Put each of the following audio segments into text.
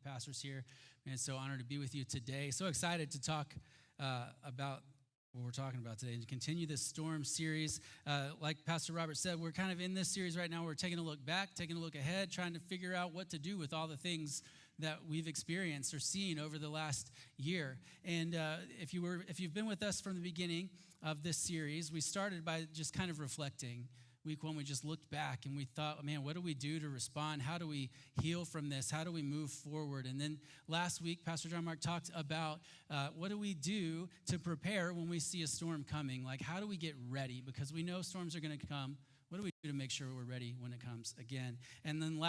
pastors here. And it's so honored to be with you today. So excited to talk about what we're talking about today and to continue this storm series. Like Pastor Robert said, we're kind of in this series right now. We're taking a look back, taking a look ahead, trying to figure out what to do with all the things that we've experienced or seen over the last year. And if you've been with us from the beginning of this series, we started by just kind of reflecting. Week one, we just looked back and we thought, man, what do we do to respond? How do we heal from this? How do we move forward? And then last week, Pastor John Mark talked about what do we do to prepare when we see a storm coming? Like, how do we get ready? Because we know storms are going to come. What do we do to make sure we're ready when it comes again? And then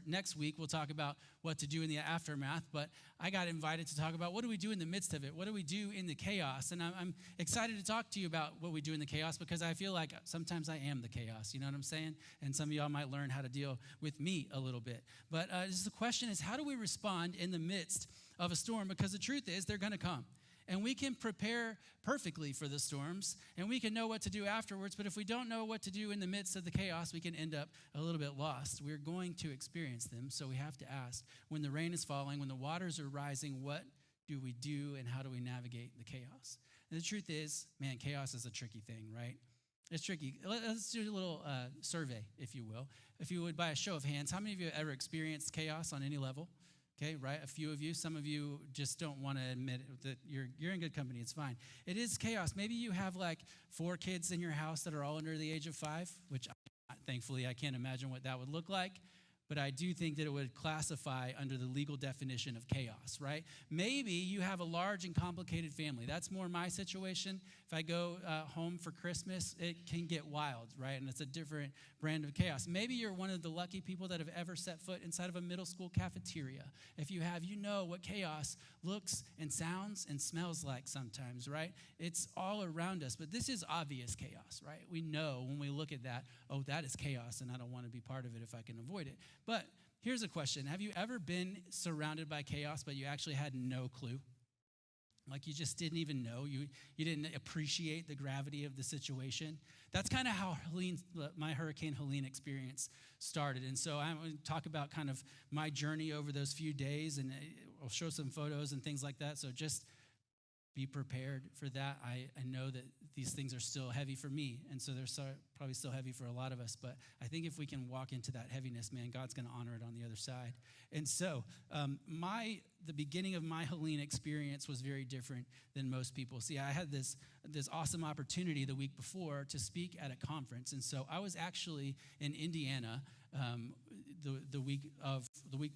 next week, we'll talk about what to do in the aftermath. But I got invited to talk about what do we do in the midst of it? What do we do in the chaos? And I'm excited to talk to you about what we do in the chaos because I feel like sometimes I am the chaos. You know what I'm saying? And some of y'all might learn how to deal with me a little bit. But the question is, how do we respond in the midst of a storm? Because the truth is, they're going to come. And we can prepare perfectly for the storms, and we can know what to do afterwards. But if we don't know what to do in the midst of the chaos, we can end up a little bit lost. We're going to experience them, so we have to ask, when the rain is falling, when the waters are rising, what do we do, and how do we navigate the chaos? And the truth is, man, chaos is a tricky thing, right? It's tricky. Let's do a little survey, if you will. If you would, by a show of hands, how many of you have ever experienced chaos on any level? Okay, right? A few of you. Some of you just don't want to admit it, that you're in good company. It's fine. It is chaos. Maybe you have like 4 kids in your house that are all under the age of 5, which thankfully I can't imagine what that would look like. But I do think that it would classify under the legal definition of chaos, right? Maybe you have a large and complicated family. That's more my situation. If I go home for Christmas, it can get wild, right? And it's a different brand of chaos. Maybe you're one of the lucky people that have ever set foot inside of a middle school cafeteria. If you have, you know what chaos looks and sounds and smells like sometimes, right? It's all around us. But this is obvious chaos, right? We know when we look at that, oh, that is chaos, and I don't want to be part of it if I can avoid it. But here's a question. Have you ever been surrounded by chaos, but you actually had no clue? Like you just didn't even know. You didn't appreciate the gravity of the situation. That's kind of how my Hurricane Helene experience started. And so I'm going to talk about kind of my journey over those few days, and I'll show some photos and things like that. So just be prepared for that. I know that these things are still heavy for me, and so they're probably still heavy for a lot of us, but I think if we can walk into that heaviness, man, God's going to honor it on the other side. And so the beginning of my Helene experience was very different than most people. See, I had this awesome opportunity the week before to speak at a conference, and so I was actually in Indiana the week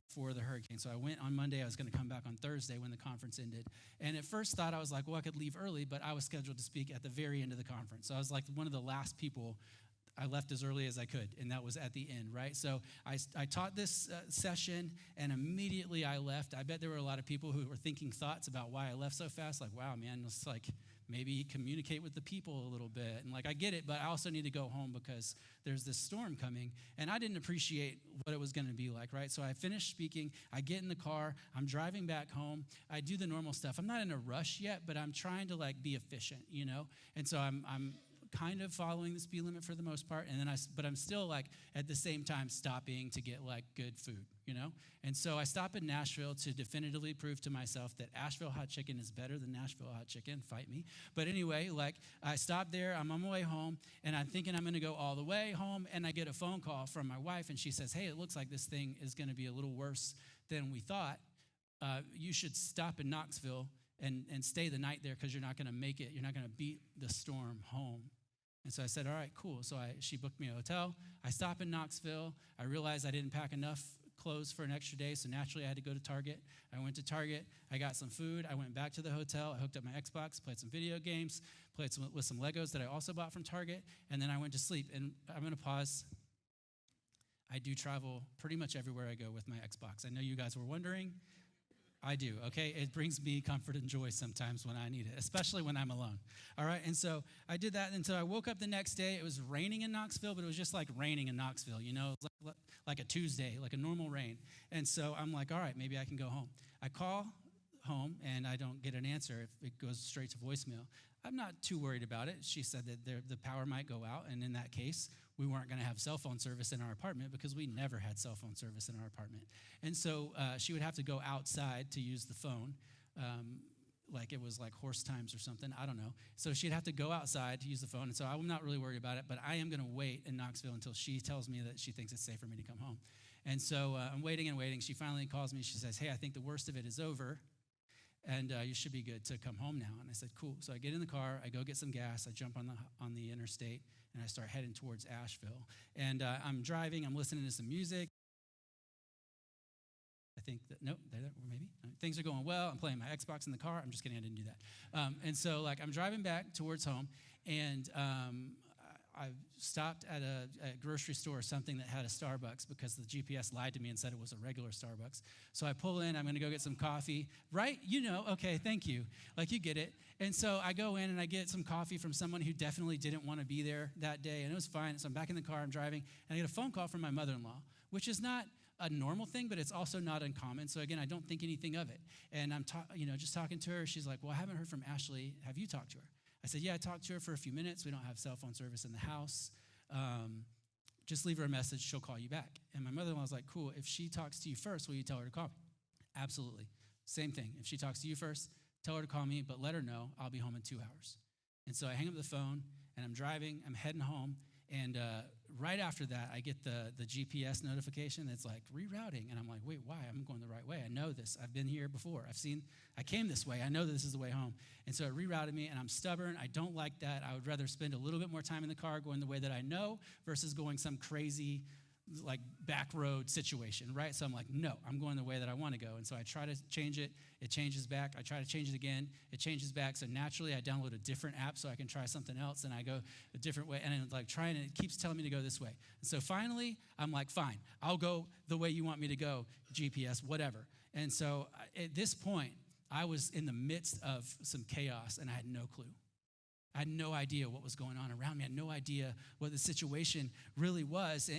before the hurricane. So I went on Monday. I was going to come back on Thursday when the conference ended. And at first thought I was like, well, I could leave early, but I was scheduled to speak at the very end of the conference. So I was like one of the last people. I left as early as I could, and that was at the end, right? So I taught this session, and immediately I left. I bet there were a lot of people who were thinking thoughts about why I left so fast. Like, wow, man, it's like maybe communicate with the people a little bit. And like, I get it, but I also need to go home because there's this storm coming. And I didn't appreciate what it was going to be like, right? So I finished speaking. I get in the car. I'm driving back home. I do the normal stuff. I'm not in a rush yet, but I'm trying to like be efficient, you know? And so I'm kind of following the speed limit for the most part, and then but I'm still like at the same time stopping to get like good food, you know? And so I stop in Nashville to definitively prove to myself that Asheville hot chicken is better than Nashville hot chicken. Fight me. But anyway, like I stopped there, I'm on my way home, and I'm thinking I'm gonna go all the way home, and I get a phone call from my wife, and she says, hey, it looks like this thing is gonna be a little worse than we thought. You should stop in Knoxville and stay the night there because you're not gonna make it. You're not gonna beat the storm home. And so I said, all right, cool. So she booked me a hotel. I stop in Knoxville. I realized I didn't pack enough clothes for an extra day, so naturally I had to go to Target. I went to Target. I got some food. I went back to the hotel. I hooked up my Xbox, played some video games, played with some Legos that I also bought from Target, and then I went to sleep. And I'm going to pause. I do travel pretty much everywhere I go with my Xbox. I know you guys were wondering. I do, okay? It brings me comfort and joy sometimes when I need it, especially when I'm alone, all right? And so I did that until I woke up the next day. It was raining in Knoxville, but it was just like raining in Knoxville, you know? It was like a Tuesday, like a normal rain. And so I'm like, all right, maybe I can go home. I call home, and I don't get an answer. If it goes straight to voicemail. I'm not too worried about it. She said that the power might go out, and in that case, we weren't going to have cell phone service in our apartment because we never had cell phone service in our apartment. And so she would have to go outside to use the phone, like it was like horse times or something. I don't know. So she'd have to go outside to use the phone. And so I'm not really worried about it, but I am going to wait in Knoxville until she tells me that she thinks it's safe for me to come home. And so I'm waiting and waiting. She finally calls me. She says, hey, I think the worst of it is over, and you should be good to come home now. And I said, cool. So I get in the car. I go get some gas. I jump on the interstate, and I start heading towards Asheville. And I'm driving. I'm listening to some music. I think that, nope, maybe. Things are going well. I'm playing my Xbox in the car. I'm just kidding, I didn't do that. And so, like, I'm driving back towards home, and I stopped at a grocery store or something that had a Starbucks because the GPS lied to me and said it was a regular Starbucks. So I pull in. I'm going to go get some coffee. Right? You know, okay, thank you. Like, you get it. And so I go in, and I get some coffee from someone who definitely didn't want to be there that day, and it was fine. So I'm back in the car. I'm driving, and I get a phone call from my mother-in-law, which is not a normal thing, but it's also not uncommon. So again, I don't think anything of it. And I'm just talking to her. She's like, well, I haven't heard from Ashley. Have you talked to her? I said, yeah, I talked to her for a few minutes. We don't have cell phone service in the house. Just leave her a message. She'll call you back. And my mother-in-law was like, cool. If she talks to you first, will you tell her to call me? Absolutely. Same thing. If she talks to you first, tell her to call me, but let her know I'll be home in 2 hours. And so I hang up the phone, and I'm driving. I'm heading home. And right after that, I get the GPS notification that's like rerouting. And I'm like, wait, why? I'm going the right way. I know this. I've been here before. I came this way. I know this is the way home. And so it rerouted me, and I'm stubborn. I don't like that. I would rather spend a little bit more time in the car going the way that I know versus going some crazy, like, back road situation, right? So I'm like, no, I'm going the way that I want to go. And so I try to change it. It changes back. I try to change it again. It changes back. So naturally, I download a different app so I can try something else, and I go a different way. And I'm like trying, and it keeps telling me to go this way. And so finally, I'm like, fine, I'll go the way you want me to go, GPS, whatever. And so at this point, I was in the midst of some chaos, and I had no clue. I had no idea what was going on around me. I had no idea what the situation really was.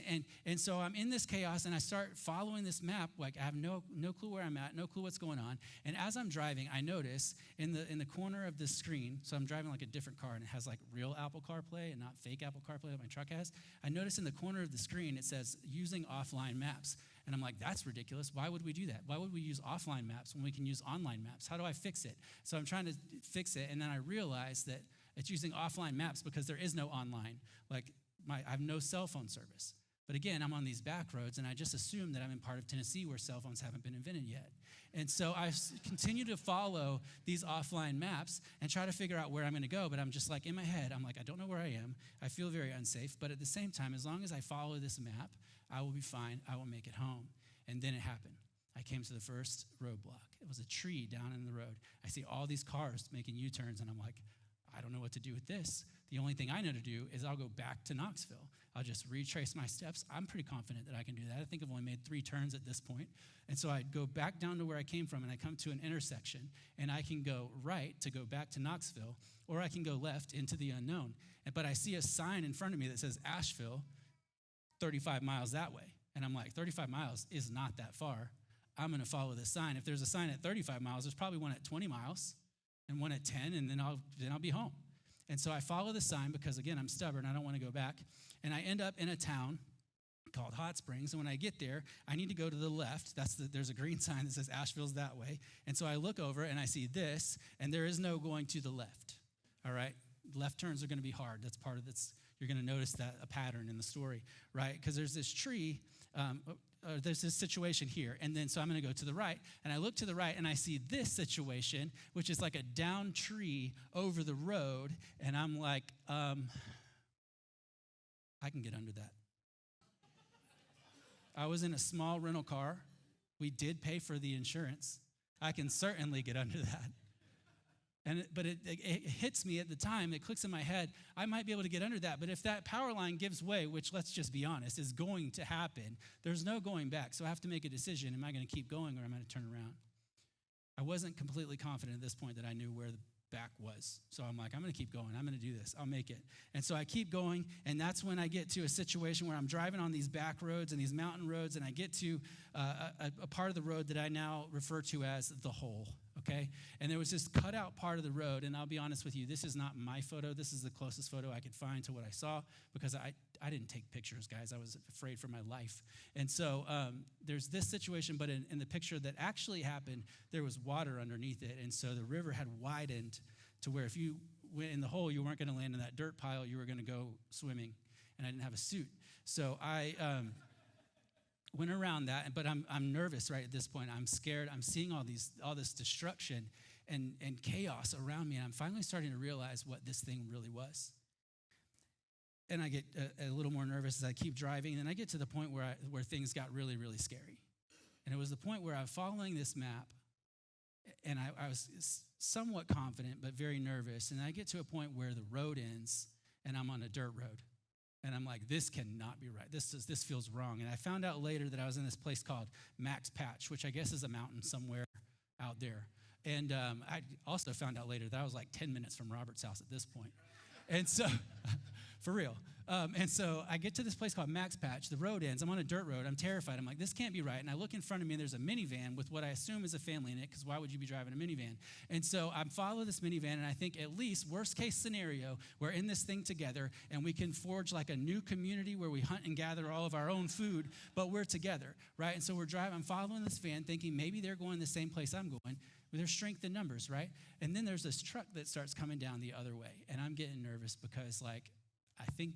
And so I'm in this chaos, and I start following this map. Like, I have no clue where I'm at, no clue what's going on. And as I'm driving, I notice in the corner of the screen, so I'm driving like a different car, and it has like real Apple CarPlay and not fake Apple CarPlay that my truck has. I notice in the corner of the screen, it says using offline maps. And I'm like, that's ridiculous. Why would we do that? Why would we use offline maps when we can use online maps? How do I fix it? So I'm trying to fix it, and then I realize that it's using offline maps because there is no online. Like, I have no cell phone service. But again, I'm on these back roads, and I just assume that I'm in part of Tennessee where cell phones haven't been invented yet. And so I continue to follow these offline maps and try to figure out where I'm going to go. But I'm just like, in my head, I'm like, I don't know where I am. I feel very unsafe. But at the same time, as long as I follow this map, I will be fine. I will make it home. And then it happened. I came to the first roadblock. It was a tree down in the road. I see all these cars making U-turns, and I'm like, I don't know what to do with this. The only thing I know to do is I'll go back to Knoxville. I'll just retrace my steps. I'm pretty confident that I can do that. I think I've only made 3 turns at this point. And so I go back down to where I came from, and I come to an intersection, and I can go right to go back to Knoxville, or I can go left into the unknown. But I see a sign in front of me that says Asheville, 35 miles that way. And I'm like, 35 miles is not that far. I'm going to follow this sign. If there's a sign at 35 miles, there's probably one at 20 miles. And one at 10, and then I'll be home. And so I follow the sign because, again, I'm stubborn. I don't want to go back. And I end up in a town called Hot Springs. And when I get there, I need to go to the left. There's a green sign that says Asheville's that way. And so I look over, and I see this, and there is no going to the left. All right? Left turns are going to be hard. That's part of this. You're going to notice that a pattern in the story, right? Because there's this tree. There's this situation here, and then so I'm going to go to the right, and I look to the right, and I see this situation, which is like a down tree over the road, and I'm like, I can get under that. I was in a small rental car. We did pay for the insurance. I can certainly get under that. But it hits me at the time, it clicks in my head, I might be able to get under that, but if that power line gives way, which let's just be honest, is going to happen, there's no going back. So I have to make a decision. Am I going to keep going, or am I going to turn around? I wasn't completely confident at this point that I knew where the back was. So I'm like, I'm going to keep going. I'm going to do this. I'll make it. And so I keep going, and that's when I get to a situation where I'm driving on these back roads and these mountain roads, and I get to a part of the road that I now refer to as the hole. okay? And there was this cutout part of the road, and I'll be honest with you, this is not my photo. This is the closest photo I could find to what I saw, because I didn't take pictures, guys. I was afraid for my life. And so there's this situation, but in the picture that actually happened, there was water underneath it, and so the river had widened to where if you went in the hole, you weren't going to land in that dirt pile. You were going to go swimming, and I didn't have a suit. So I went around that, but I'm nervous right at this point. I'm scared. I'm seeing all this destruction and chaos around me, and I'm finally starting to realize what this thing really was. And I get a little more nervous as I keep driving, and then I get to the point where things got really, really scary. And it was the point where I'm following this map, and I was somewhat confident, but very nervous. And I get to a point where the road ends, and I'm on a dirt road. And I'm like, this cannot be right. This feels wrong. And I found out later that I was in this place called Max Patch, which I guess is a mountain somewhere out there. And I also found out later that I was like 10 minutes from Robert's house at this point. And so, for real. And so I get to this place called Max Patch. The road ends. I'm on a dirt road. I'm terrified. I'm like, this can't be right. And I look in front of me, and there's a minivan with what I assume is a family in it, because why would you be driving a minivan? And so I follow this minivan, and I think at least worst case scenario, we're in this thing together, and we can forge like a new community where we hunt and gather all of our own food, but we're together, right? And so we're driving. I'm following this van thinking maybe they're going the same place I'm going. There's strength in numbers, right? And then there's this truck that starts coming down the other way, and I'm getting nervous because, like, I think,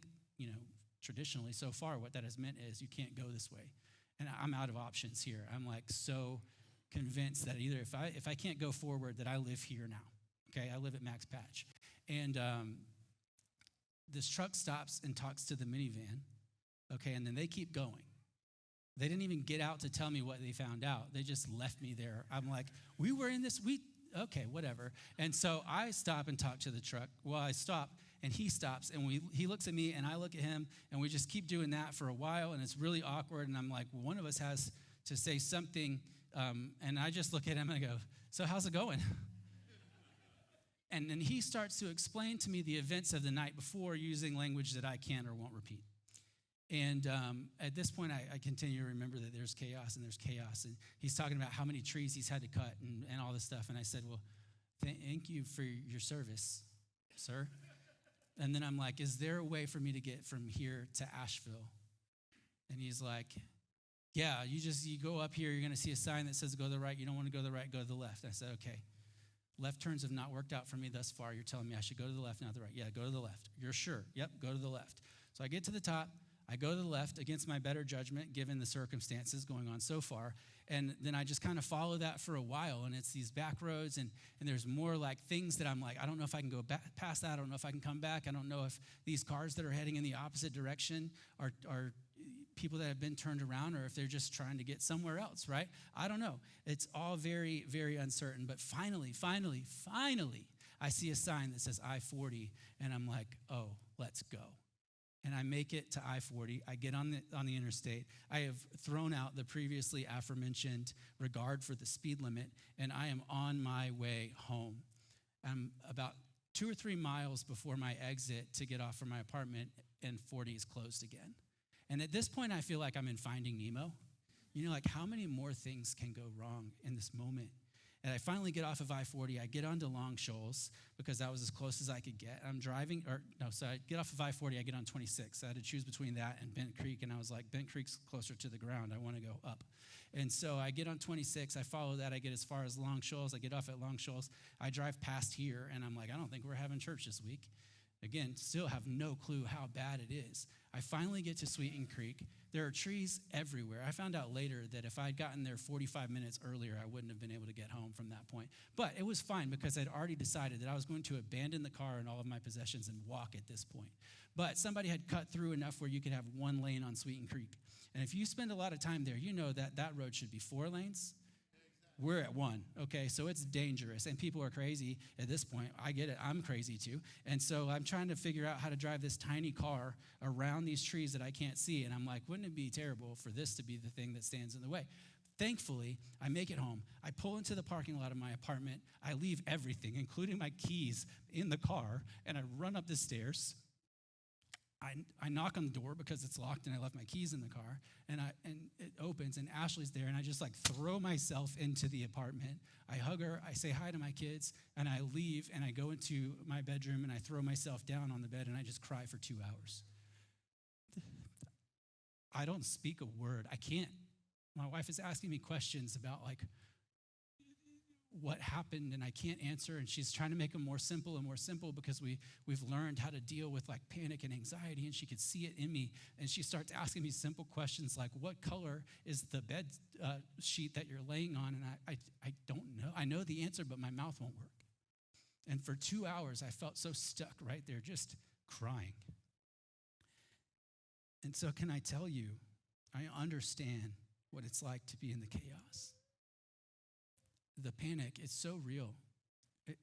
traditionally so far what that has meant is you can't go this way. And I'm out of options here. I'm like so convinced that either if I can't go forward, that I live here now, okay? I live at Max Patch. And this truck stops and talks to the minivan, okay? And then they keep going. They didn't even get out to tell me what they found out. They just left me there. I'm like, we were in this, okay, whatever. And so I stop and talk to the truck. Well, I stop, and he stops, and he looks at me, and I look at him, and we just keep doing that for a while, and it's really awkward, and I'm like, well, one of us has to say something, and I just look at him, and I go, so how's it going? And then he starts to explain to me the events of the night before using language that I can or won't repeat. And at this point, I continue to remember that there's chaos, and he's talking about how many trees he's had to cut and all this stuff, and I said, well, thank you for your service, sir. And then I'm like, is there a way for me to get from here to Asheville? And he's like, yeah, you go up here, you're going to see a sign that says go to the right. You don't want to go to the right, go to the left. I said, okay. Left turns have not worked out for me thus far. You're telling me I should go to the left, not the right. Yeah, go to the left. You're sure? Yep, go to the left. So I get to the top. I go to the left against my better judgment, given the circumstances going on so far. And then I just kind of follow that for a while. And it's these back roads, and there's more like things that I'm like, I don't know if I can go back past that. I don't know if I can come back. I don't know if these cars that are heading in the opposite direction are people that have been turned around, or if they're just trying to get somewhere else, right? I don't know. It's all very, very uncertain. But finally, I see a sign that says I-40, and I'm like, oh, let's go. And I make it to I-40. I get on the interstate. I have thrown out the previously aforementioned regard for the speed limit, and I am on my way home. I'm about 2 or 3 miles before my exit to get off from my apartment, and 40 is closed again. And at this point, I feel like I'm in Finding Nemo. Like how many more things can go wrong in this moment? And I finally get off of I-40. I get onto Long Shoals because that was as close as I could get. So I get off of I-40. I get on 26. I had to choose between that and Bent Creek, and I was like, Bent Creek's closer to the ground. I want to go up. And so I get on 26. I follow that. I get as far as Long Shoals. I get off at Long Shoals. I drive past here, and I'm like, I don't think we're having church this week. Again, still have no clue how bad it is. I finally get to Sweeten Creek. There are trees everywhere. I found out later that if I'd gotten there 45 minutes earlier, I wouldn't have been able to get home from that point. But it was fine because I'd already decided that I was going to abandon the car and all of my possessions and walk at this point. But somebody had cut through enough where you could have 1 lane on Sweeten Creek. And if you spend a lot of time there, you know that that road should be 4 lanes. We're at 1, okay? So it's dangerous, and people are crazy at this point. I get it. I'm crazy too. And so I'm trying to figure out how to drive this tiny car around these trees that I can't see, and I'm like, wouldn't it be terrible for this to be the thing that stands in the way? Thankfully, I make it home. I pull into the parking lot of my apartment. I leave everything, including my keys, in the car, and I run up the stairs. I knock on the door because it's locked and I left my keys in the car, and it opens and Ashley's there, and I just like throw myself into the apartment. I hug her, I say hi to my kids, and I leave and I go into my bedroom and I throw myself down on the bed and I just cry for 2 hours. I don't speak a word. I can't. My wife is asking me questions about like what happened, and I can't answer, and she's trying to make them more simple and more simple because we've learned how to deal with like panic and anxiety, and she could see it in me, and she starts asking me simple questions like, what color is the bed sheet that you're laying on? And I don't know. I know the answer, but my mouth won't work. And for 2 hours, I felt so stuck right there, just crying. And so can I tell you, I understand what it's like to be in the chaos. The panic, it's so real.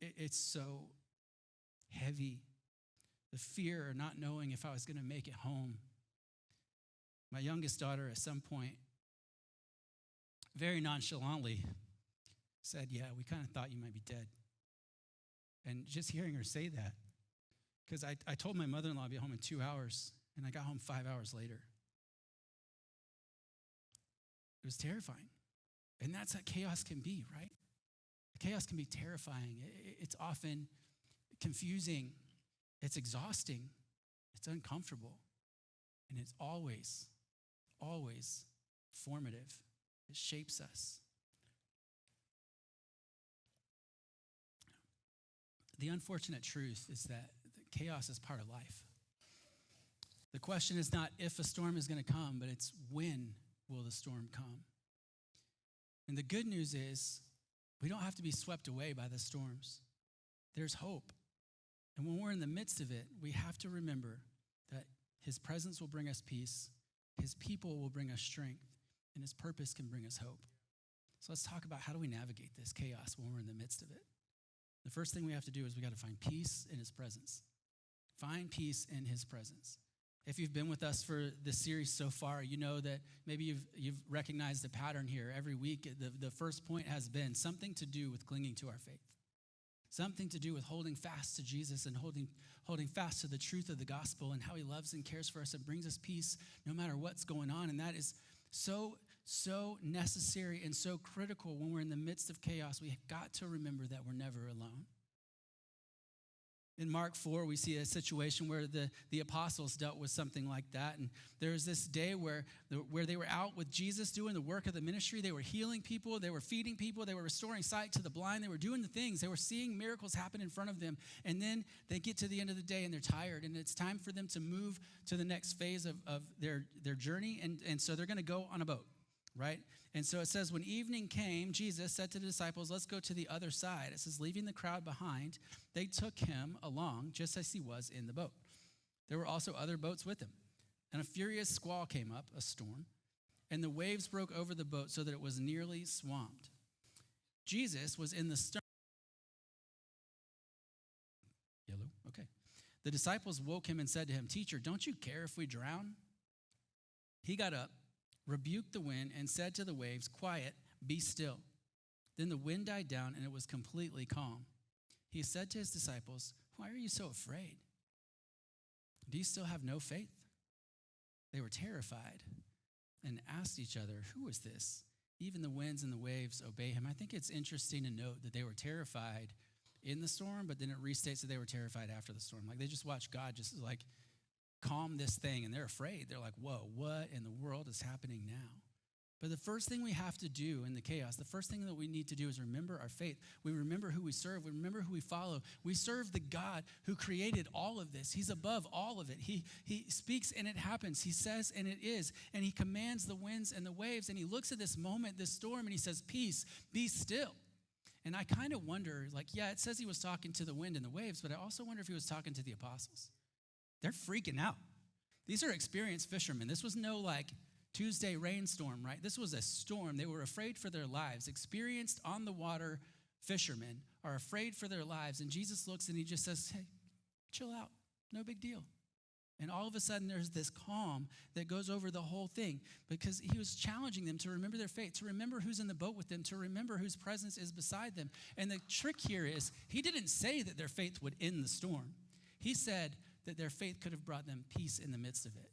It's so heavy. The fear of not knowing if I was going to make it home. My youngest daughter at some point very nonchalantly said, yeah, we kind of thought you might be dead. And just hearing her say that, because I told my mother-in-law I'd be home in 2 hours, and I got home 5 hours later. It was terrifying. And that's how chaos can be, right? Chaos can be terrifying. It's often confusing. It's exhausting. It's uncomfortable. And it's always, always formative. It shapes us. The unfortunate truth is that chaos is part of life. The question is not if a storm is going to come, but it's when will the storm come. And the good news is we don't have to be swept away by the storms. There's hope. And when we're in the midst of it, we have to remember that his presence will bring us peace, his people will bring us strength, and his purpose can bring us hope. So let's talk about how do we navigate this chaos when we're in the midst of it. The first thing we have to do is we got to find peace in his presence. Find peace in his presence. If you've been with us for this series so far, you know that maybe you've recognized a pattern here. Every week, the first point has been something to do with clinging to our faith. Something to do with holding fast to Jesus and holding fast to the truth of the gospel and how he loves and cares for us and brings us peace no matter what's going on. And that is so necessary and so critical when we're in the midst of chaos. We've got to remember that we're never alone. In Mark 4, we see a situation where the apostles dealt with something like that. And there was this day where they were out with Jesus doing the work of the ministry. They were healing people. They were feeding people. They were restoring sight to the blind. They were doing the things. They were seeing miracles happen in front of them. And then they get to the end of the day and they're tired. And it's time for them to move to the next phase of their journey. And so they're going to go on a boat, right? And so it says, when evening came, Jesus said to the disciples, let's go to the other side. It says, leaving the crowd behind, they took him along just as he was in the boat. There were also other boats with him. And a furious squall came up, a storm, and the waves broke over the boat so that it was nearly swamped. Jesus was in the stern. Yellow, okay. The disciples woke him and said to him, teacher, don't you care if we drown? He got up, rebuked the wind, and said to the waves, quiet, be still. Then the wind died down, and it was completely calm. He said to his disciples, why are you so afraid? Do you still have no faith? They were terrified and asked each other, who is this? Even the winds and the waves obey him. I think it's interesting to note that they were terrified in the storm, but then it restates that they were terrified after the storm. Like they just watched God just like calm this thing, and they're afraid. They're like, whoa, what in the world is happening now? But the first thing we have to do in the chaos, the first thing that we need to do is remember our faith. We remember who we serve. We remember who we follow. We serve the God who created all of this. He's above all of it. He speaks and it happens. He says and it is. And he commands the winds and the waves. And he looks at this moment, this storm, and he says, peace, be still. And I kind of wonder, like, yeah, it says he was talking to the wind and the waves, but I also wonder if he was talking to the apostles. They're freaking out. These are experienced fishermen. This was no like Tuesday rainstorm, right? This was a storm. They were afraid for their lives. Experienced on the water fishermen are afraid for their lives. And Jesus looks and he just says, hey, chill out. No big deal. And all of a sudden there's this calm that goes over the whole thing because he was challenging them to remember their faith, to remember who's in the boat with them, to remember whose presence is beside them. And the trick here is he didn't say that their faith would end the storm. He said that their faith could have brought them peace in the midst of it.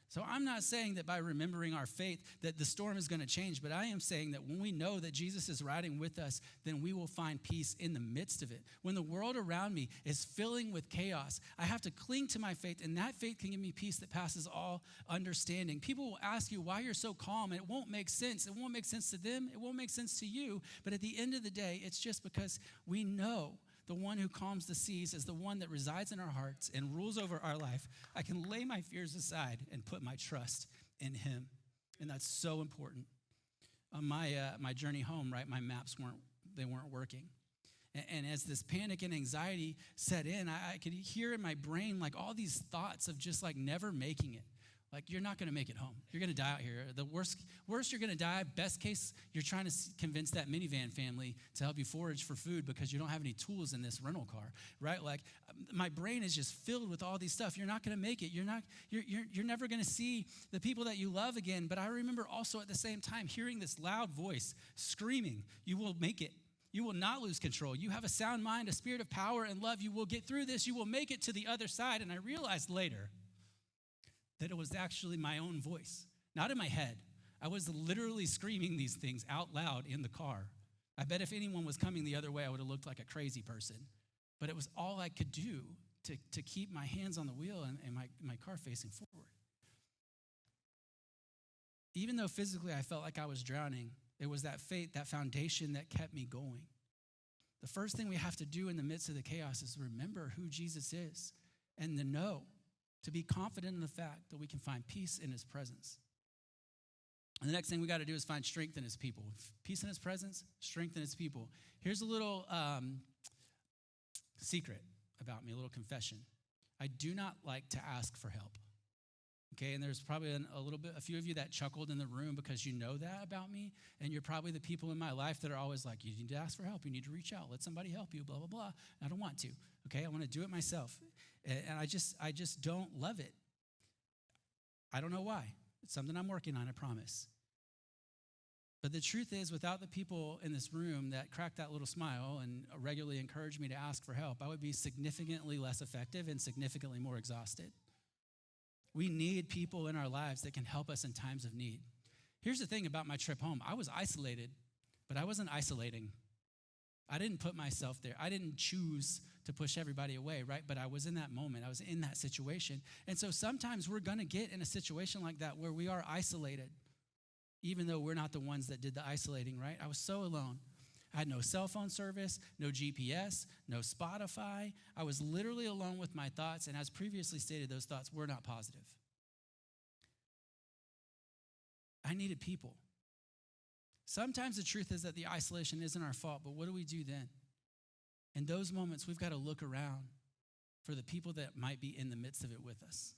So I'm not saying that by remembering our faith that the storm is going to change, but I am saying that when we know that Jesus is riding with us, then we will find peace in the midst of it. When the world around me is filling with chaos, I have to cling to my faith, and that faith can give me peace that passes all understanding. People will ask you why you're so calm, and it won't make sense. It won't make sense to them. It won't make sense to you. But at the end of the day, it's just because we know the one who calms the seas is the one that resides in our hearts and rules over our life. I can lay my fears aside and put my trust in him. And that's so important. On my journey home, right, my maps weren't working. And as this panic and anxiety set in, I could hear in my brain like all these thoughts of just like never making it. Like, you're not going to make it home. You're going to die out here. The worst you're going to die. Best case, you're trying to convince that minivan family to help you forage for food because you don't have any tools in this rental car, right? Like, my brain is just filled with all these stuff. You're not going to make it. You're never going to see the people that you love again. But I remember also at the same time hearing this loud voice screaming, you will make it. You will not lose control. You have a sound mind, a spirit of power and love. You will get through this. You will make it to the other side. And I realized later that it was actually my own voice, not in my head. I was literally screaming these things out loud in the car. I bet if anyone was coming the other way, I would have looked like a crazy person. But it was all I could do to keep my hands on the wheel and my car facing forward. Even though physically I felt like I was drowning, it was that faith, that foundation that kept me going. The first thing we have to do in the midst of the chaos is remember who Jesus is and to be confident in the fact that we can find peace in his presence. And the next thing we got to do is find strength in his people. Peace in his presence, strength in his people. Here's a little secret about me, a little confession. I do not like to ask for help. Okay, and there's probably a few of you that chuckled in the room because you know that about me, and you're probably the people in my life that are always like, you need to ask for help, you need to reach out, let somebody help you, blah, blah, blah. I don't want to, okay? I want to do it myself, and I just don't love it. I don't know why. It's something I'm working on, I promise. But the truth is, without the people in this room that crack that little smile and regularly encourage me to ask for help, I would be significantly less effective and significantly more exhausted. We need people in our lives that can help us in times of need. Here's the thing about my trip home. I was isolated, but I wasn't isolating. I didn't put myself there. I didn't choose to push everybody away, right? But I was in that moment. I was in that situation. And so sometimes we're going to get in a situation like that where we are isolated, even though we're not the ones that did the isolating, right? I was so alone. I had no cell phone service, no GPS, no Spotify. I was literally alone with my thoughts, and as previously stated, those thoughts were not positive. I needed people. Sometimes the truth is that the isolation isn't our fault, but what do we do then? In those moments, we've got to look around for the people that might be in the midst of it with us.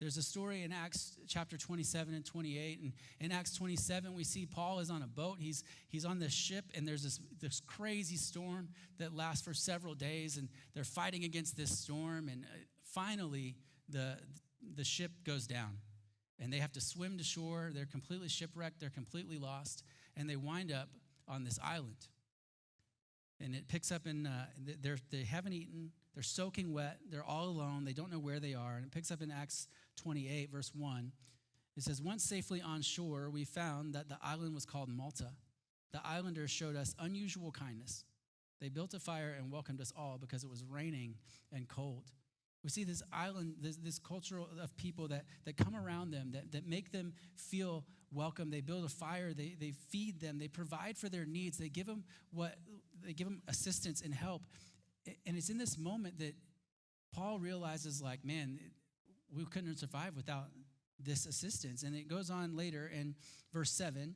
There's a story in Acts chapter 27 and 28. And in Acts 27, we see Paul is on a boat. He's on this ship, and there's this crazy storm that lasts for several days, and they're fighting against this storm. And finally, the ship goes down, and they have to swim to shore. They're completely shipwrecked. They're completely lost, and they wind up on this island. And it picks up in, they haven't eaten. They're soaking wet. They're all alone. They don't know where they are. And it picks up in Acts 28, verse 1. It says, once safely on shore, we found that the island was called Malta. The islanders showed us unusual kindness. They built a fire and welcomed us all because it was raining and cold. We see this island, this culture of people that come around them, that make them feel welcome. They build a fire. They feed them. They provide for their needs. They give them assistance and help. And it's in this moment that Paul realizes, like, man, we couldn't have survived without this assistance. And it goes on later in verse 7.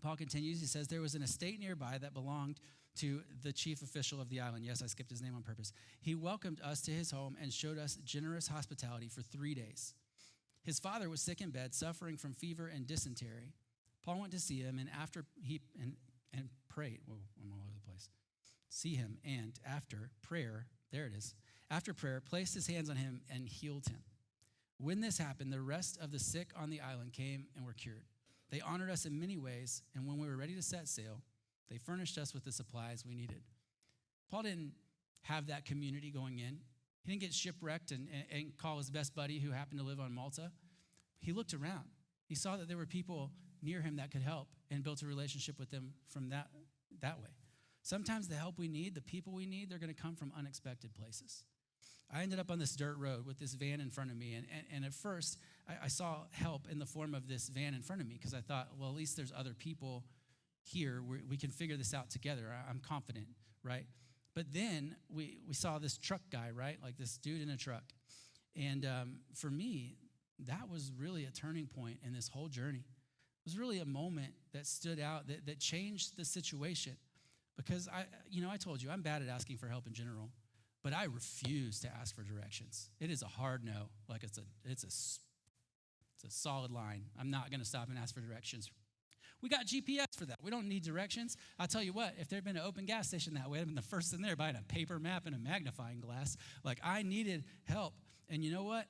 Paul continues. He says, there was an estate nearby that belonged to the chief official of the island. Yes, I skipped his name on purpose. He welcomed us to his home and showed us generous hospitality for 3 days. His father was sick in bed, suffering from fever and dysentery. Paul went to see him, and after he prayed. Whoa, I'm all over the place. See him, and after prayer, after prayer, placed his hands on him and healed him. When this happened, the rest of the sick on the island came and were cured. They honored us in many ways, and when we were ready to set sail, they furnished us with the supplies we needed. Paul didn't have that community going in. He didn't get shipwrecked and call his best buddy who happened to live on Malta. He looked around. He saw that there were people near him that could help and built a relationship with them from that way. Sometimes the help we need, the people we need, they're going to come from unexpected places. I ended up on this dirt road with this van in front of me, and at first, I saw help in the form of this van in front of me because I thought, well, at least there's other people here. We can figure this out together. I'm confident, right? But then we saw this truck guy, right? Like this dude in a truck. And for me, that was really a turning point in this whole journey. It was really a moment that stood out, that changed the situation. Because I told you, I'm bad at asking for help in general, but I refuse to ask for directions. It is a hard no. Like it's a solid line. I'm not going to stop and ask for directions. We got GPS for that. We don't need directions. I'll tell you what, if there had been an open gas station that way, I'd have been the first in there buying a paper map and a magnifying glass. Like I needed help. And you know what?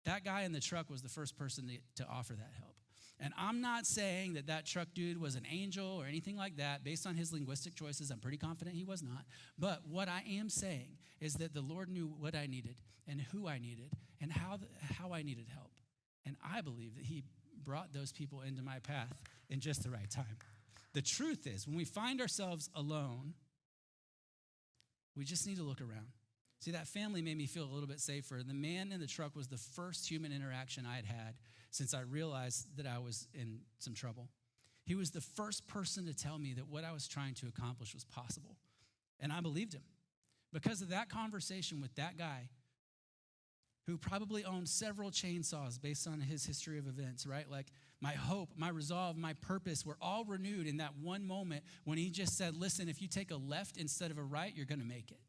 That guy in the truck was the first person to offer that help. And I'm not saying that truck dude was an angel or anything like that. Based on his linguistic choices, I'm pretty confident he was not. But what I am saying is that the Lord knew what I needed and who I needed and how I needed help. And I believe that he brought those people into my path in just the right time. The truth is, when we find ourselves alone, we just need to look around. See, that family made me feel a little bit safer. The man in the truck was the first human interaction I had had since I realized that I was in some trouble. He was the first person to tell me that what I was trying to accomplish was possible. And I believed him. Because of that conversation with that guy, who probably owned several chainsaws based on his history of events, right? Like my hope, my resolve, my purpose were all renewed in that one moment when he just said, listen, if you take a left instead of a right, you're going to make it.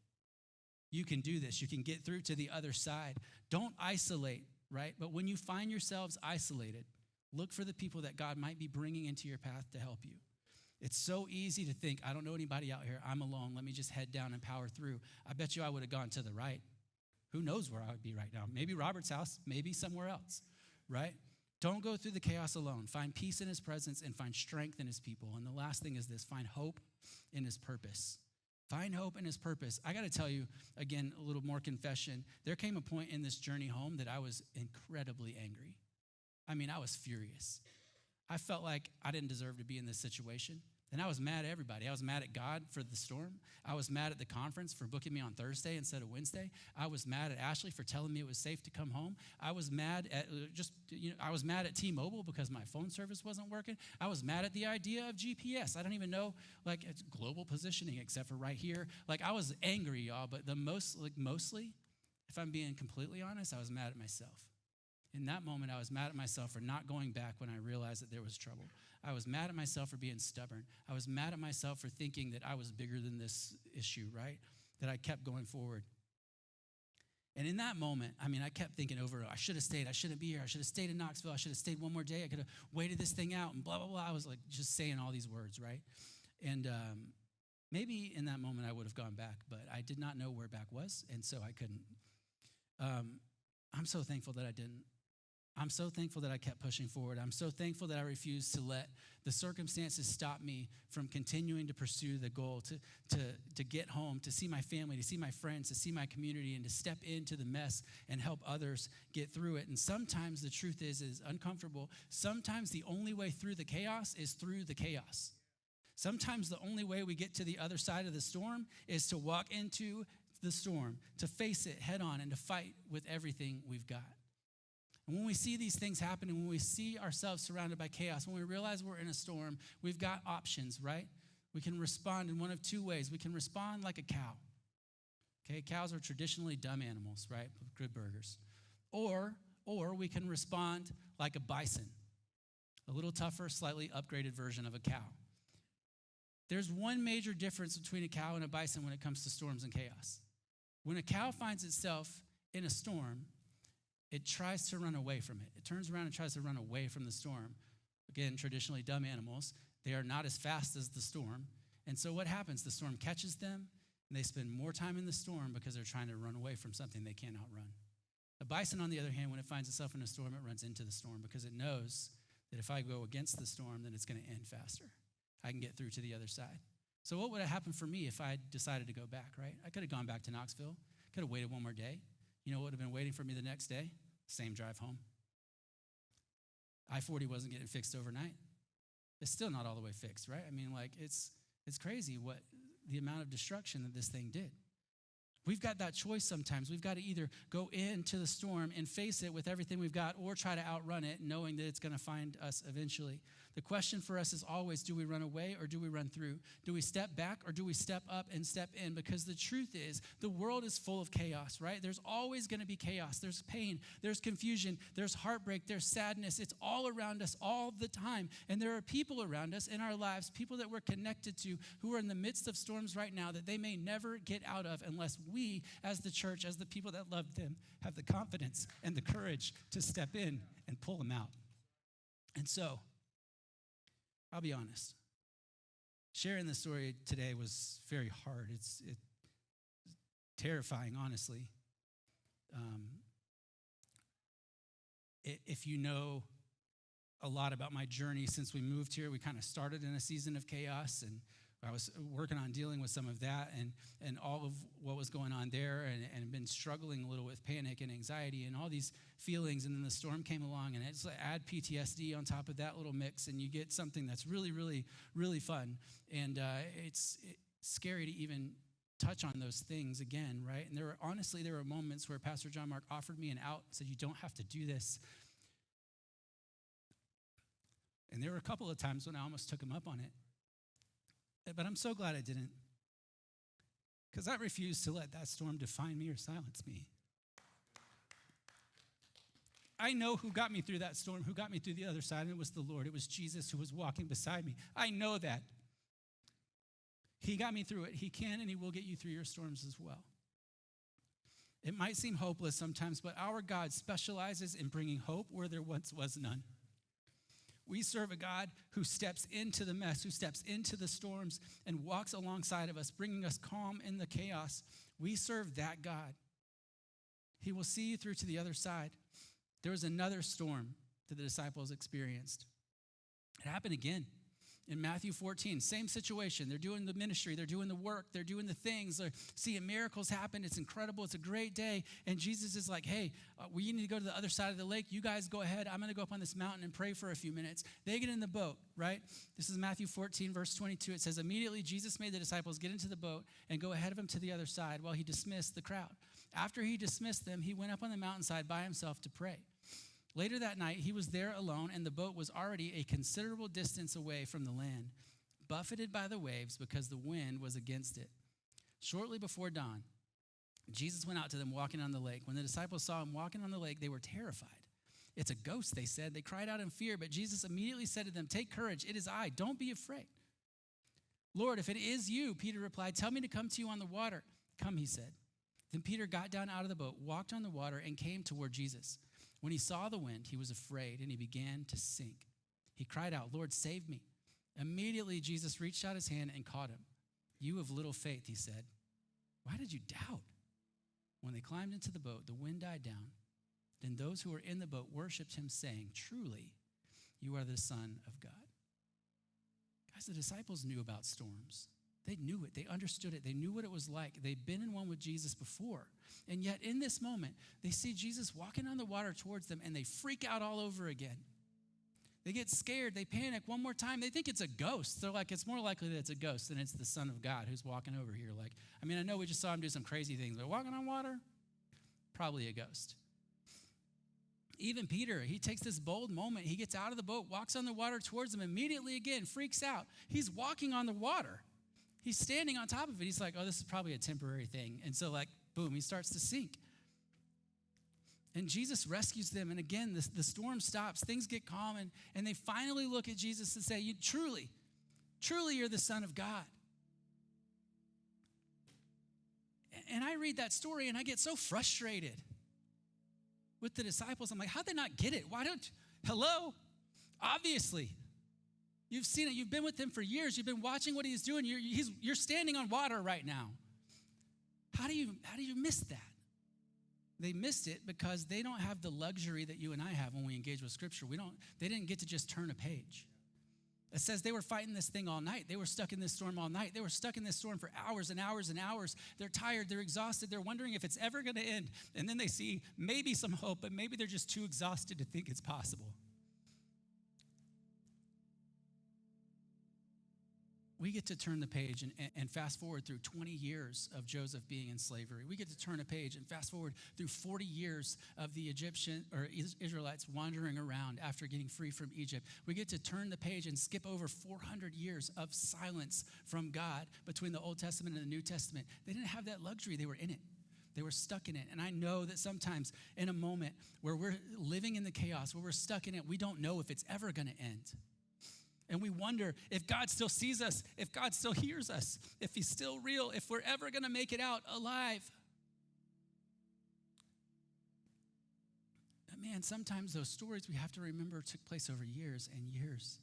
You can do this. You can get through to the other side. Don't isolate, right? But when you find yourselves isolated, look for the people that God might be bringing into your path to help you. It's so easy to think, I don't know anybody out here. I'm alone. Let me just head down and power through. I bet you I would have gone to the right. Who knows where I would be right now? Maybe Robert's house, maybe somewhere else, right? Don't go through the chaos alone. Find peace in his presence and find strength in his people. And the last thing is this, find hope in his purpose. Find hope in his purpose. I got to tell you, again, a little more confession. There came a point in this journey home that I was incredibly angry. I mean, I was furious. I felt like I didn't deserve to be in this situation. And I was mad at everybody. I was mad at God for the storm. I was mad at the conference for booking me on Thursday instead of Wednesday. I was mad at Ashley for telling me it was safe to come home. I was mad at I was mad at T-Mobile because my phone service wasn't working. I was mad at the idea of GPS. I don't even know, like, it's global positioning except for right here. Like, I was angry, y'all, but mostly, if I'm being completely honest, I was mad at myself. In that moment, I was mad at myself for not going back when I realized that there was trouble. I was mad at myself for being stubborn. I was mad at myself for thinking that I was bigger than this issue, right? That I kept going forward. And in that moment, I kept thinking over, I should have stayed. I shouldn't be here. I should have stayed in Knoxville. I should have stayed one more day. I could have waited this thing out and blah, blah, blah. I was like just saying all these words, right? And maybe in that moment I would have gone back, but I did not know where back was, and so I couldn't. I'm so thankful that I didn't. I'm so thankful that I kept pushing forward. I'm so thankful that I refused to let the circumstances stop me from continuing to pursue the goal, to get home, to see my family, to see my friends, to see my community, and to step into the mess and help others get through it. And sometimes the truth is uncomfortable. Sometimes the only way through the chaos is through the chaos. Sometimes the only way we get to the other side of the storm is to walk into the storm, to face it head on, and to fight with everything we've got. And when we see these things happening, when we see ourselves surrounded by chaos, when we realize we're in a storm, we've got options, right? We can respond in one of two ways. We can respond like a cow. Okay, cows are traditionally dumb animals, right? With good burgers. Or we can respond like a bison, a little tougher, slightly upgraded version of a cow. There's one major difference between a cow and a bison when it comes to storms and chaos. When a cow finds itself in a storm, it tries to run away from it. It turns around and tries to run away from the storm. Again, traditionally dumb animals, they are not as fast as the storm. And so what happens? The storm catches them, and they spend more time in the storm because they're trying to run away from something they can't outrun. A bison, on the other hand, when it finds itself in a storm, it runs into the storm because it knows that if I go against the storm, then it's going to end faster. I can get through to the other side. So what would have happened for me if I decided to go back, right? I could have gone back to Knoxville, could have waited one more day. You know what would have been waiting for me the next day? Same drive home. I-40 wasn't getting fixed overnight. It's still not all the way fixed, right? I mean, like, it's crazy what the amount of destruction that this thing did. We've got that choice sometimes. We've got to either go into the storm and face it with everything we've got, or try to outrun it knowing that it's going to find us eventually. The question for us is always, do we run away or do we run through? Do we step back or do we step up and step in? Because the truth is, the world is full of chaos, right? There's always going to be chaos. There's pain, there's confusion, there's heartbreak, there's sadness. It's all around us all the time. And there are people around us in our lives, people that we're connected to, who are in the midst of storms right now that they may never get out of unless we, as the church, as the people that love them, have the confidence and the courage to step in and pull them out. And so, I'll be honest. Sharing this story today was very hard. It's terrifying, honestly. If you know a lot about my journey since we moved here, we kind of started in a season of chaos, and I was working on dealing with some of that and all of what was going on there, and been struggling a little with panic and anxiety and all these feelings. And then the storm came along, and it's like add PTSD on top of that little mix, and you get something that's really, really, really fun. And it's scary to even touch on those things again, right? And there were moments where Pastor John Mark offered me an out, said, you don't have to do this. And there were a couple of times when I almost took him up on it. But I'm so glad I didn't, because I refuse to let that storm define me or silence me. I know who got me through that storm, who got me through the other side, and it was the Lord. It was Jesus who was walking beside me. I know that. He got me through it. He can and he will get you through your storms as well. It might seem hopeless sometimes, but our God specializes in bringing hope where there once was none. We serve a God who steps into the mess, who steps into the storms and walks alongside of us, bringing us calm in the chaos. We serve that God. He will see you through to the other side. There was another storm that the disciples experienced. It happened again in Matthew 14. Same situation. They're doing the ministry. They're doing the work. They're doing the things. They're seeing miracles happen. It's incredible. It's a great day. And Jesus is like, hey, we need to go to the other side of the lake. You guys go ahead. I'm going to go up on this mountain and pray for a few minutes. They get in the boat, right? This is Matthew 14, verse 22. It says, immediately Jesus made the disciples get into the boat and go ahead of him to the other side while he dismissed the crowd. After he dismissed them, he went up on the mountainside by himself to pray. Later that night, he was there alone, and the boat was already a considerable distance away from the land, buffeted by the waves because the wind was against it. Shortly before dawn, Jesus went out to them walking on the lake. When the disciples saw him walking on the lake, they were terrified. It's a ghost, they said. They cried out in fear, but Jesus immediately said to them, take courage, it is I, don't be afraid. Lord, if it is you, Peter replied, tell me to come to you on the water. Come, he said. Then Peter got down out of the boat, walked on the water, and came toward Jesus. When he saw the wind, he was afraid, and he began to sink. He cried out, Lord, save me. Immediately, Jesus reached out his hand and caught him. You of little faith, he said. Why did you doubt? When they climbed into the boat, the wind died down. Then those who were in the boat worshiped him, saying, truly, you are the Son of God. Guys, the disciples knew about storms. They knew it. They understood it. They knew what it was like. They'd been in one with Jesus before. And yet in this moment, they see Jesus walking on the water towards them, and they freak out all over again. They get scared. They panic one more time. They think it's a ghost. They're like, it's more likely that it's a ghost than it's the Son of God who's walking over here. Like, I mean, I know we just saw him do some crazy things, but walking on water? Probably a ghost. Even Peter, he takes this bold moment. He gets out of the boat, walks on the water towards them, immediately again freaks out. He's walking on the water. He's standing on top of it. He's like, oh, this is probably a temporary thing. And so, like, boom, he starts to sink. And Jesus rescues them. And again, the storm stops. Things get calm. And they finally look at Jesus and say, you truly, you're the Son of God. And I read that story, and I get so frustrated with the disciples. I'm like, how'd they not get it? Hello? Obviously. You've seen it. You've been with him for years. You've been watching what he's doing. You're standing on water right now. How do you miss that? They missed it because they don't have the luxury that you and I have when we engage with Scripture. They didn't get to just turn a page. It says they were fighting this thing all night. They were stuck in this storm all night. They were stuck in this storm for hours and hours and hours. They're tired. They're exhausted. They're wondering if it's ever going to end. And then they see maybe some hope, but maybe they're just too exhausted to think it's possible. We get to turn the page and fast forward through 20 years of Joseph being in slavery. We get to turn a page and fast forward through 40 years of the Egyptian or Israelites wandering around after getting free from Egypt. We get to turn the page and skip over 400 years of silence from God between the Old Testament and the New Testament. They didn't have that luxury. They were in it. They were stuck in it. And I know that sometimes in a moment where we're living in the chaos, where we're stuck in it, we don't know if it's ever going to end. And we wonder if God still sees us, if God still hears us, if he's still real, if we're ever going to make it out alive. But man, sometimes those stories we have to remember took place over years and years.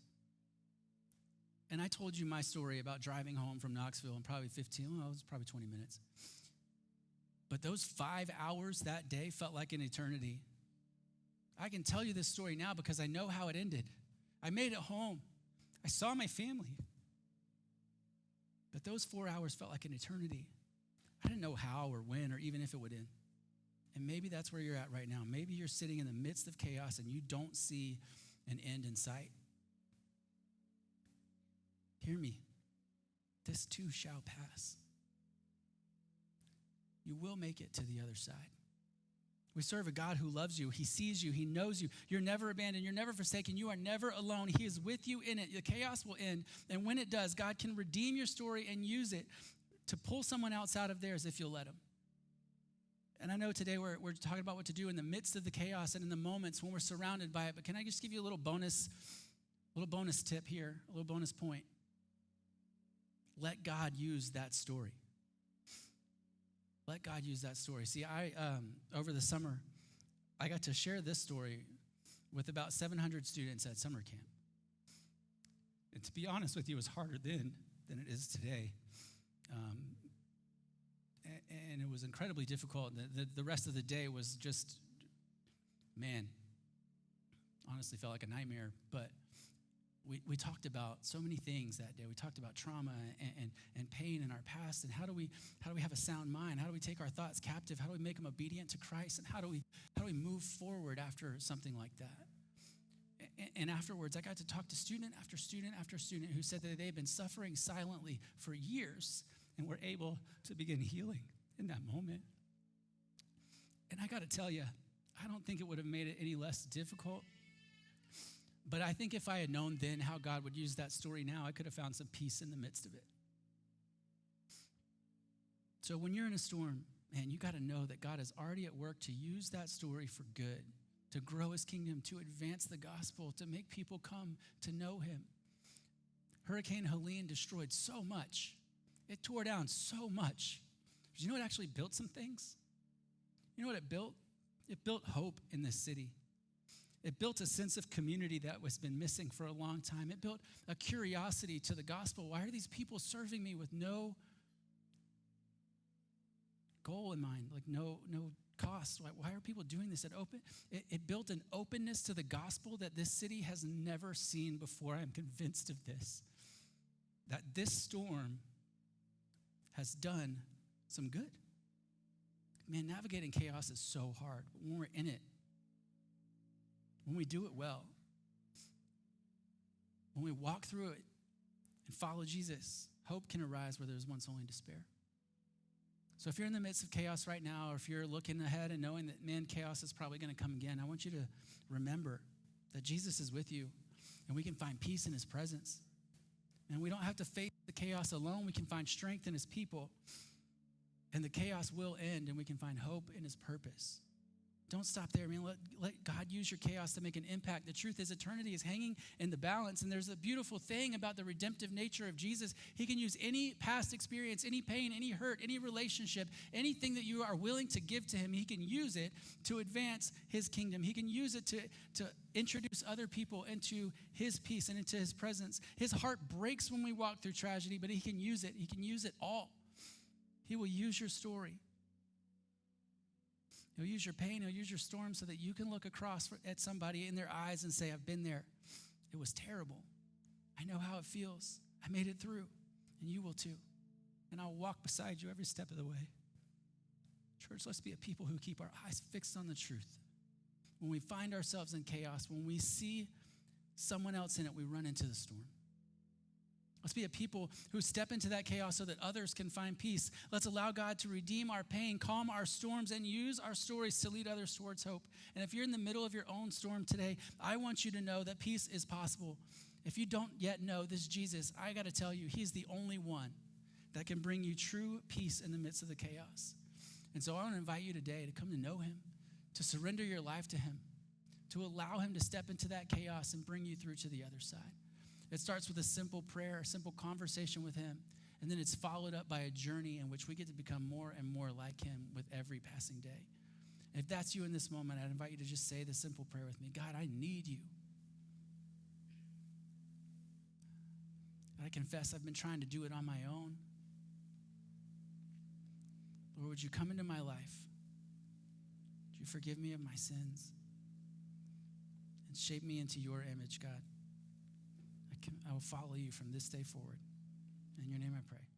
And I told you my story about driving home from Knoxville in probably it was probably 20 minutes. But those 5 hours that day felt like an eternity. I can tell you this story now because I know how it ended. I made it home. I saw my family. But those 4 hours felt like an eternity. I didn't know how or when or even if it would end. And maybe that's where you're at right now. Maybe you're sitting in the midst of chaos and you don't see an end in sight. Hear me. This too shall pass. You will make it to the other side. We serve a God who loves you. He sees you. He knows you. You're never abandoned. You're never forsaken. You are never alone. He is with you in it. The chaos will end. And when it does, God can redeem your story and use it to pull someone else out of theirs if you'll let him. And I know today we're talking about what to do in the midst of the chaos and in the moments when we're surrounded by it. But can I just give you a little bonus tip here, a little bonus point? Let God use that story. Let God use that story. See, over the summer, I got to share this story with about 700 students at summer camp. And to be honest with you, it was harder then than it is today. And it was incredibly difficult. The rest of the day was just, man, honestly felt like a nightmare. But we talked about so many things that day. We talked about trauma and pain in our past, and how do we have a sound mind? How do we take our thoughts captive? How do we make them obedient to Christ? And how do we move forward after something like that? And afterwards, I got to talk to student after student after student who said that they've been suffering silently for years and were able to begin healing in that moment. And I got to tell you, I don't think it would have made it any less difficult. But I think if I had known then how God would use that story now, I could have found some peace in the midst of it. So when you're in a storm, man, you got to know that God is already at work to use that story for good, to grow his kingdom, to advance the gospel, to make people come to know him. Hurricane Helene destroyed so much. It tore down so much. Do you know it actually built some things? You know what it built? It built hope in this city. It built a sense of community that was been missing for a long time. It built a curiosity to the gospel. Why are these people serving me with no goal in mind, like no cost? Why are people doing this? It built an openness to the gospel that this city has never seen before. I'm convinced of this, that this storm has done some good. Man, navigating chaos is so hard, but when we're in it, when we do it well, when we walk through it and follow Jesus, hope can arise where there was once only despair. So if you're in the midst of chaos right now, or if you're looking ahead and knowing that, man, chaos is probably going to come again, I want you to remember that Jesus is with you and we can find peace in his presence. And we don't have to face the chaos alone. We can find strength in his people. And the chaos will end and we can find hope in his purpose. Don't stop there. I mean, let God use your chaos to make an impact. The truth is eternity is hanging in the balance. And there's a beautiful thing about the redemptive nature of Jesus. He can use any past experience, any pain, any hurt, any relationship, anything that you are willing to give to him. He can use it to advance his kingdom. He can use it to introduce other people into his peace and into his presence. His heart breaks when we walk through tragedy, but he can use it. He can use it all. He will use your story. He'll use your pain, he'll use your storm so that you can look across at somebody in their eyes and say, I've been there. It was terrible. I know how it feels. I made it through, and you will too. And I'll walk beside you every step of the way. Church, let's be a people who keep our eyes fixed on the truth. When we find ourselves in chaos, when we see someone else in it, we run into the storm. Let's be a people who step into that chaos so that others can find peace. Let's allow God to redeem our pain, calm our storms, and use our stories to lead others towards hope. And if you're in the middle of your own storm today, I want you to know that peace is possible. If you don't yet know this Jesus, I got to tell you, he's the only one that can bring you true peace in the midst of the chaos. And so I want to invite you today to come to know him, to surrender your life to him, to allow him to step into that chaos and bring you through to the other side. It starts with a simple prayer, a simple conversation with him, and then it's followed up by a journey in which we get to become more and more like him with every passing day. And if that's you in this moment, I'd invite you to just say this simple prayer with me. God, I need you. I confess I've been trying to do it on my own. Lord, would you come into my life? Would you forgive me of my sins and shape me into your image, God? I will follow you from this day forward. In your name I pray.